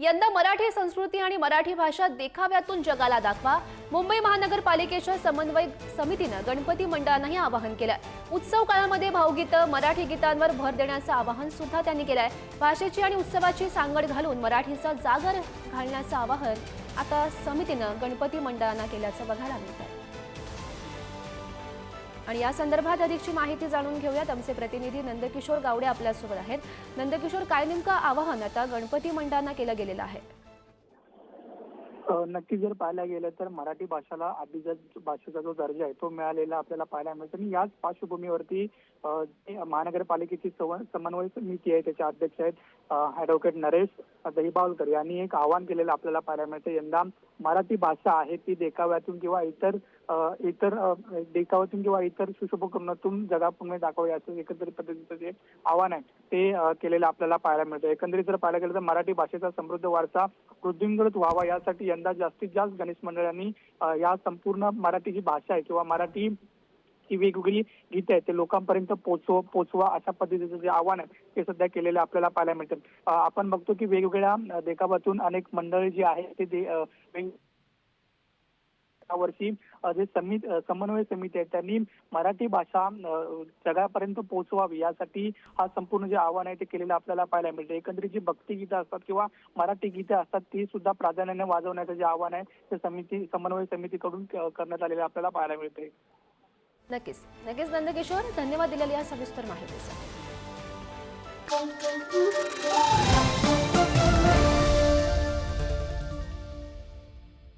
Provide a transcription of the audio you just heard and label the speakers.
Speaker 1: यंदा मराठी संस्कृती आणि मराठी भाषा देखाव्यातून जगाला दाखवा। मुंबई महानगरपालिकेच्या समन्वय समितीने गणपती मंडळांनाही आवाहन केलंय। उत्सव काळामध्ये भावगीतं मराठी गीतांवर भर देण्याचं आवाहन सुद्धा त्यांनी केलंय। भाषेची आणि उत्सवाची सांगड घालून मराठीचा जागर घालण्याचं आवाहन आता समितीने गणपती मंडळांना केल्याचं बघायला मिळतंय। आणि या संदर्भात अधिकची माहिती जाणून घेऊयात। आमचे प्रतिनिधी नंदकिशोर गावडे आपल्यासोबत आहेत। नंदकिशोर, काय नेमकं आवाहन आता गणपती मंडळांना केलं गेलेलं आहे?
Speaker 2: नक्की जर पाहायला गेलं तर मराठी भाषेला अभिजात भाषेचा जो दर्जा आहे तो मिळालेला आपल्याला पाहायला मिळतो। आणि याच पार्श्वभूमीवरती महानगरपालिकेची समन्वय समिती आहे, त्याचे अध्यक्ष आहेत ॲडव्होकेट नरेश दहिबावलकर यांनी एक आवाहन केलेलं आपल्याला पाहायला मिळतं। यंदा मराठी भाषा आहे ती देखाव्यातून किंवा इतर देखाव्यातून किंवा इतर सुशोभीकरणातून जगापुढे दाखवावी असं एकंदरीत पद्धतीचं जे आव्हान आहे ते केलेलं आपल्याला पाहायला मिळतं। एकंदरीत जर पाहायला गेलं तर मराठी भाषेचा समृद्ध वारसा वृद्धिंगत व्हावा यासाठी यंदा जास्तीत जास्त गणेश मंडळांनी या संपूर्ण मराठी जी भाषा आहे किंवा मराठी ही वेगवेगळी गीते आहेत ते लोकांपर्यंत पोचवा अशा पद्धतीचं जे आव्हान आहे ते सध्या केलेलं आपल्याला पाहायला मिळतं। आपण बघतो की वेगवेगळ्या देखाव्यातून अनेक मंडळी जी आहेत ते वर्षी जे समन्वय समिती आहे त्यांनी मराठी भाषा जगापर्यंत पोहोचवावी यासाठी हा संपूर्ण जे आव्हान आहे ते केलेलं आपल्याला पाहायला मिळतं। एकंदरीत जी भक्तिगीतं असतात किंवा मराठी गीते असतात ती सुद्धा प्राधान्याने वाजवण्याचं जे आव्हान आहे ते समन्वय समितीकडून करण्यात आलेलं आपल्याला पाहायला मिळते।
Speaker 1: नक्कीच नंदकिशोर, धन्यवाद दिलेल्या या सविस्तर माहितीसाठी।